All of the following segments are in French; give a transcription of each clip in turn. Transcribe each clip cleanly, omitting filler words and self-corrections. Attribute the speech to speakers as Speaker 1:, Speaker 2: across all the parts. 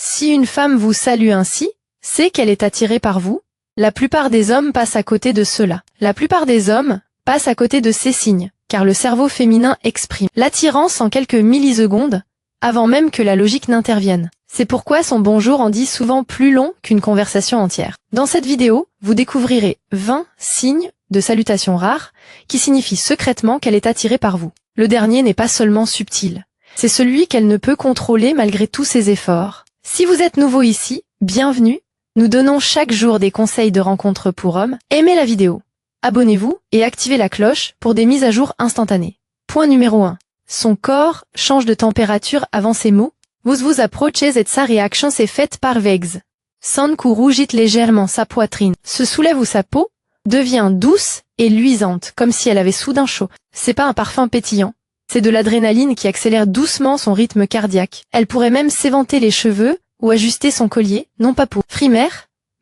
Speaker 1: Si une femme vous salue ainsi, c'est qu'elle est attirée par vous. La plupart des hommes passent à côté de cela. La plupart des hommes passent à côté de ces signes, car le cerveau féminin exprime l'attirance en quelques millisecondes, avant même que la logique n'intervienne. C'est pourquoi son bonjour en dit souvent plus long qu'une conversation entière. Dans cette vidéo, vous découvrirez 20 signes de salutation rares qui signifient secrètement qu'elle est attirée par vous. Le dernier n'est pas seulement subtil, c'est celui qu'elle ne peut contrôler malgré tous ses efforts. Si vous êtes nouveau ici, bienvenue. Nous donnons chaque jour des conseils de rencontres pour hommes. Aimez la vidéo, abonnez-vous et activez la cloche pour des mises à jour instantanées. Point numéro 1. Son corps change de température avant ces mots. Vous approchez et sa réaction s'est faite par vagues. Son cou rougit légèrement, sa poitrine se soulève ou sa peau devient douce et luisante, comme si elle avait soudain chaud. C'est pas un parfum pétillant, c'est de l'adrénaline qui accélère doucement son rythme cardiaque. Elle pourrait même s'éventer les cheveux ou ajuster son collier, non pas pour frimer,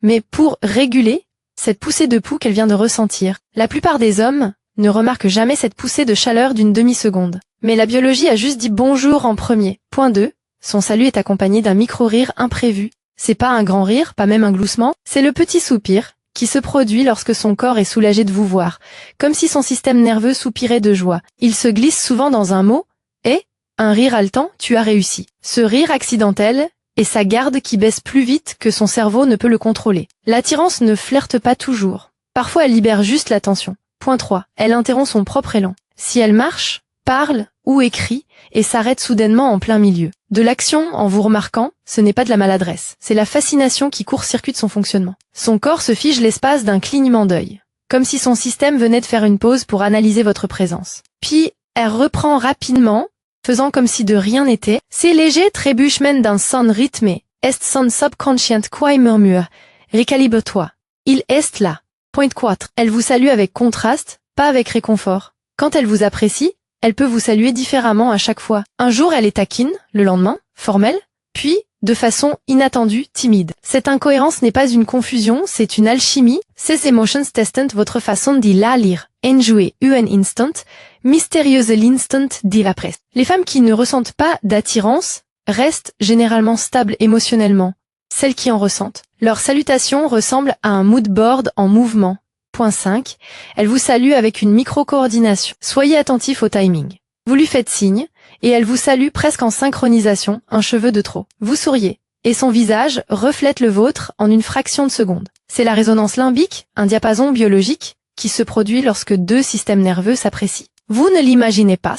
Speaker 1: mais pour réguler cette poussée de pouls qu'elle vient de ressentir. La plupart des hommes ne remarquent jamais cette poussée de chaleur d'une demi-seconde. Mais la biologie a juste dit bonjour en premier. Point 2. Son salut est accompagné d'un micro-rire imprévu. C'est pas un grand rire, pas même un gloussement, c'est le petit soupir qui se produit lorsque son corps est soulagé de vous voir, comme si son système nerveux soupirait de joie. Il se glisse souvent dans un mot, et un rire haletant, tu as réussi. Ce rire accidentel est sa garde qui baisse plus vite que son cerveau ne peut le contrôler. L'attirance ne flirte pas toujours. Parfois elle libère juste la tension. Point 3. Elle interrompt son propre élan. Si elle marche, parle ou écrit et s'arrête soudainement en plein milieu de l'action en vous remarquant, ce n'est pas de la maladresse, c'est la fascination qui court-circuite son fonctionnement. Son corps se fige l'espace d'un clignement d'œil, comme si son système venait de faire une pause pour analyser votre présence. Puis, elle reprend rapidement, faisant comme si de rien n'était. Ces légers trébuchements d'un son rythmé, est son subconscient qui murmure, recalibre-toi. Il est là. Point 4. Elle vous salue avec contraste, pas avec réconfort. Quand elle vous apprécie, elle peut vous saluer différemment à chaque fois. Un jour, elle est taquine, le lendemain, formelle, puis, de façon inattendue, timide. Cette incohérence n'est pas une confusion, c'est une alchimie. Ces emotions testent votre façon d'y la lire. Enjouer un instant, mystérieuse l'instant d'y après. Les femmes qui ne ressentent pas d'attirance restent généralement stables émotionnellement. Celles qui en ressentent. Leur salutation ressemble à un mood board en mouvement. Point 5. Elle vous salue avec une micro-coordination. Soyez attentif au timing. Vous lui faites signe, et elle vous salue presque en synchronisation, un cheveu de trop. Vous souriez, et son visage reflète le vôtre en une fraction de seconde. C'est la résonance limbique, un diapason biologique, qui se produit lorsque deux systèmes nerveux s'apprécient. Vous ne l'imaginez pas.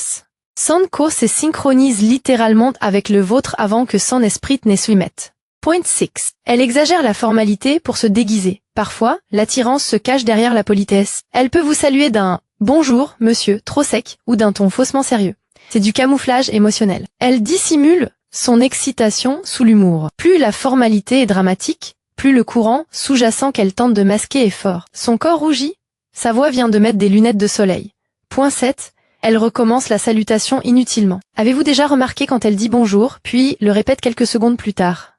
Speaker 1: Son corps se synchronise littéralement avec le vôtre avant que son esprit ne s'y mette. Point 6. Elle exagère la formalité pour se déguiser. Parfois, l'attirance se cache derrière la politesse. Elle peut vous saluer d'un « bonjour, monsieur » trop sec ou d'un ton faussement sérieux. C'est du camouflage émotionnel. Elle dissimule son excitation sous l'humour. Plus la formalité est dramatique, plus le courant sous-jacent qu'elle tente de masquer est fort. Son corps rougit, sa voix vient de mettre des lunettes de soleil. Point 7. Elle recommence la salutation inutilement. Avez-vous déjà remarqué quand elle dit bonjour, puis le répète quelques secondes plus tard?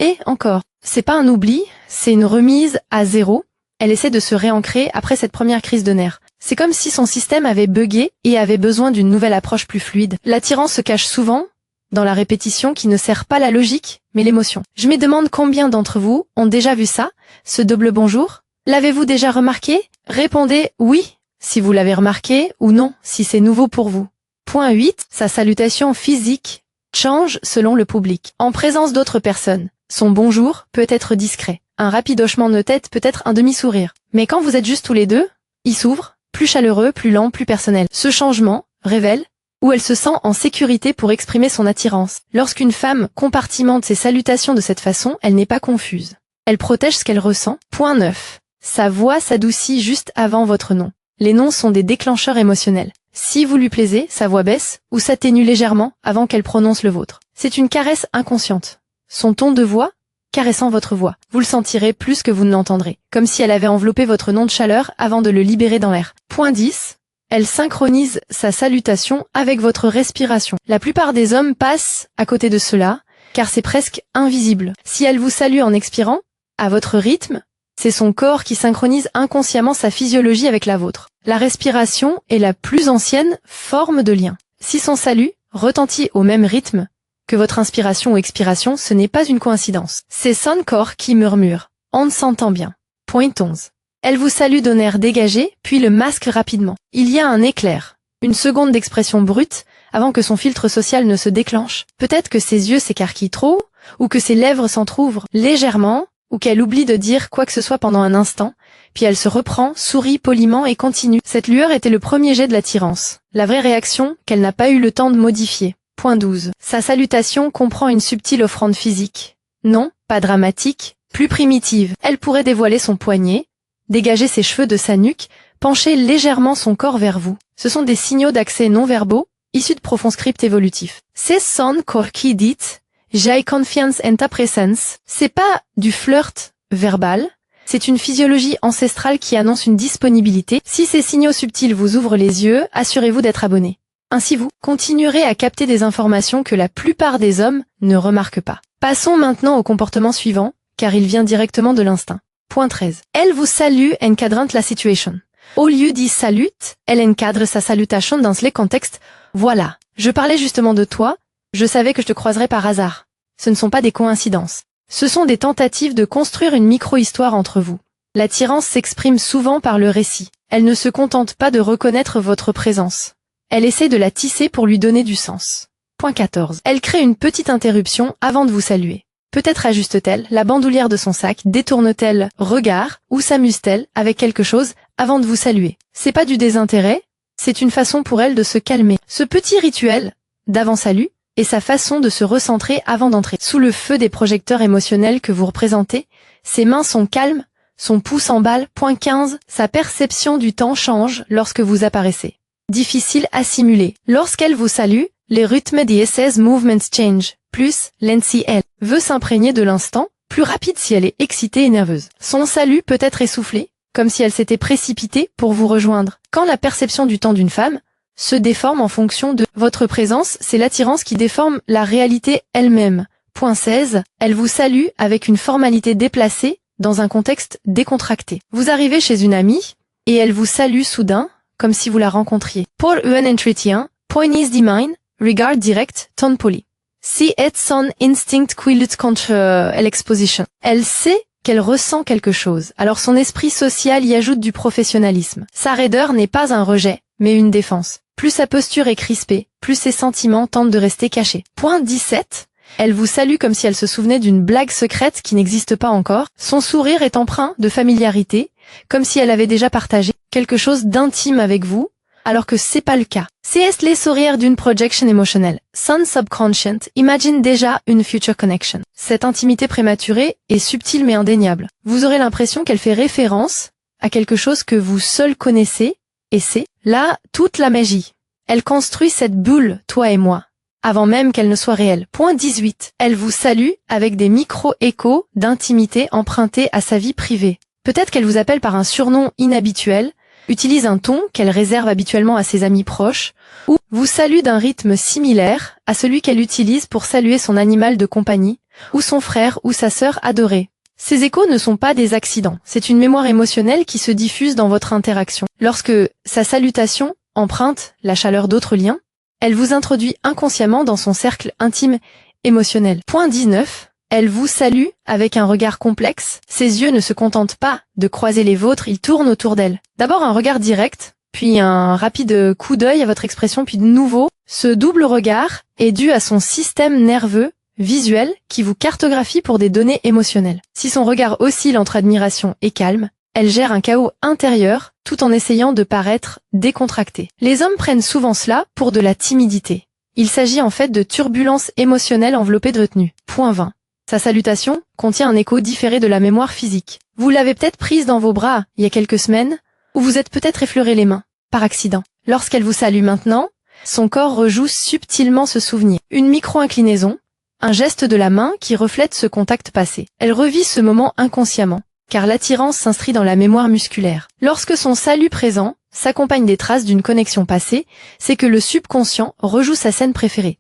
Speaker 1: Et encore. C'est pas un oubli, c'est une remise à zéro. Elle essaie de se réancrer après cette première crise de nerfs. C'est comme si son système avait buggé et avait besoin d'une nouvelle approche plus fluide. L'attirance se cache souvent dans la répétition qui ne sert pas la logique, mais l'émotion. Je me demande combien d'entre vous ont déjà vu ça, ce double bonjour? L'avez-vous déjà remarqué? Répondez oui, si vous l'avez remarqué, ou non, si c'est nouveau pour vous. Point 8. Sa salutation physique change selon le public. En présence d'autres personnes, son bonjour peut être discret. Un rapide hochement de tête peut être un demi-sourire. Mais quand vous êtes juste tous les deux, il s'ouvre, plus chaleureux, plus lent, plus personnel. Ce changement révèle où elle se sent en sécurité pour exprimer son attirance. Lorsqu'une femme compartimente ses salutations de cette façon, elle n'est pas confuse. Elle protège ce qu'elle ressent. Point 9. Sa voix s'adoucit juste avant votre nom. Les noms sont des déclencheurs émotionnels. Si vous lui plaisez, sa voix baisse ou s'atténue légèrement avant qu'elle prononce le vôtre. C'est une caresse inconsciente. Son ton de voix, caressant votre voix. Vous le sentirez plus que vous ne l'entendrez, comme si elle avait enveloppé votre nom de chaleur avant de le libérer dans l'air. Point 10. Elle synchronise sa salutation avec votre respiration. La plupart des hommes passent à côté de cela, car c'est presque invisible. Si elle vous salue en expirant, à votre rythme, c'est son corps qui synchronise inconsciemment sa physiologie avec la vôtre. La respiration est la plus ancienne forme de lien. Si son salut retentit au même rythme que votre inspiration ou expiration, ce n'est pas une coïncidence. C'est son corps qui murmure. On s'entend bien. Point 11. Elle vous salue d'un air dégagé, puis le masque rapidement. Il y a un éclair, une seconde d'expression brute, avant que son filtre social ne se déclenche. Peut-être que ses yeux s'écarquillent trop, ou que ses lèvres s'entr'ouvrent légèrement, ou qu'elle oublie de dire quoi que ce soit pendant un instant, puis elle se reprend, sourit poliment et continue. Cette lueur était le premier jet de l'attirance. La vraie réaction, qu'elle n'a pas eu le temps de modifier. Point 12. Sa salutation comprend une subtile offrande physique. Non, pas dramatique, plus primitive. Elle pourrait dévoiler son poignet, dégager ses cheveux de sa nuque, pencher légèrement son corps vers vous. Ce sont des signaux d'accès non-verbaux, issus de profonds scripts évolutifs. C'est son corps qui dit « J'ai confiance en ta présence ». C'est pas du flirt verbal, c'est une physiologie ancestrale qui annonce une disponibilité. Si ces signaux subtils vous ouvrent les yeux, assurez-vous d'être abonné. Ainsi vous continuerez à capter des informations que la plupart des hommes ne remarquent pas. Passons maintenant au comportement suivant, car il vient directement de l'instinct. Point 13. Elle vous salue et encadre la situation. Au lieu d'y salute, elle encadre sa salutation dans les contextes. Voilà, je parlais justement de toi, je savais que je te croiserais par hasard. Ce ne sont pas des coïncidences. Ce sont des tentatives de construire une micro-histoire entre vous. L'attirance s'exprime souvent par le récit. Elle ne se contente pas de reconnaître votre présence. Elle essaie de la tisser pour lui donner du sens. Point 14. Elle crée une petite interruption avant de vous saluer. Peut-être ajuste-t-elle la bandoulière de son sac, détourne-t-elle regard ou s'amuse-t-elle avec quelque chose avant de vous saluer. C'est pas du désintérêt, c'est une façon pour elle de se calmer. Ce petit rituel d'avant-salut est sa façon de se recentrer avant d'entrer. Sous le feu des projecteurs émotionnels que vous représentez, ses mains sont calmes, son pouce emballe. Point 15. Sa perception du temps change lorsque vous apparaissez. Difficile à simuler. Lorsqu'elle vous salue, les rythmes des SS movements change. Plus, Nancy elle veut s'imprégner de l'instant, plus rapide si elle est excitée et nerveuse. Son salut peut être essoufflé, comme si elle s'était précipitée pour vous rejoindre. Quand la perception du temps d'une femme se déforme en fonction de votre présence, c'est l'attirance qui déforme la réalité elle-même. Point 16. Elle vous salue avec une formalité déplacée dans un contexte décontracté. Vous arrivez chez une amie et elle vous salue soudain, comme si vous la rencontriez. Pour un entretien, point is mine, regard direct, ton poli. Si est son instinct qui lutte contre l'exposition. Elle sait qu'elle ressent quelque chose, alors son esprit social y ajoute du professionnalisme. Sa raideur n'est pas un rejet, mais une défense. Plus sa posture est crispée, plus ses sentiments tentent de rester cachés. Point 17. Elle vous salue comme si elle se souvenait d'une blague secrète qui n'existe pas encore. Son sourire est empreint de familiarité, comme si elle avait déjà partagé quelque chose d'intime avec vous, alors que c'est pas le cas. C'est les sourires d'une projection émotionnelle. Son subconscient imagine déjà une future connection. Cette intimité prématurée est subtile mais indéniable. Vous aurez l'impression qu'elle fait référence à quelque chose que vous seul connaissez, et c'est là toute la magie. Elle construit cette bulle, toi et moi, avant même qu'elle ne soit réelle. Point 18. Elle vous salue avec des micro-échos d'intimité empruntés à sa vie privée. Peut-être qu'elle vous appelle par un surnom inhabituel, utilise un ton qu'elle réserve habituellement à ses amis proches, ou vous salue d'un rythme similaire à celui qu'elle utilise pour saluer son animal de compagnie, ou son frère ou sa sœur adorée. Ces échos ne sont pas des accidents, c'est une mémoire émotionnelle qui se diffuse dans votre interaction. Lorsque sa salutation emprunte la chaleur d'autres liens, elle vous introduit inconsciemment dans son cercle intime émotionnel. Point 19. Elle vous salue avec un regard complexe. Ses yeux ne se contentent pas de croiser les vôtres, ils tournent autour d'elle. D'abord un regard direct, puis un rapide coup d'œil à votre expression, puis de nouveau. Ce double regard est dû à son système nerveux visuel qui vous cartographie pour des données émotionnelles. Si son regard oscille entre admiration et calme, elle gère un chaos intérieur tout en essayant de paraître décontractée. Les hommes prennent souvent cela pour de la timidité. Il s'agit en fait de turbulences émotionnelles enveloppées de retenue. Point 20. Sa salutation contient un écho différé de la mémoire physique. Vous l'avez peut-être prise dans vos bras il y a quelques semaines, ou vous êtes peut-être effleuré les mains, par accident. Lorsqu'elle vous salue maintenant, son corps rejoue subtilement ce souvenir. Une micro-inclinaison, un geste de la main qui reflète ce contact passé. Elle revit ce moment inconsciemment, car l'attirance s'inscrit dans la mémoire musculaire. Lorsque son salut présent s'accompagne des traces d'une connexion passée, c'est que le subconscient rejoue sa scène préférée.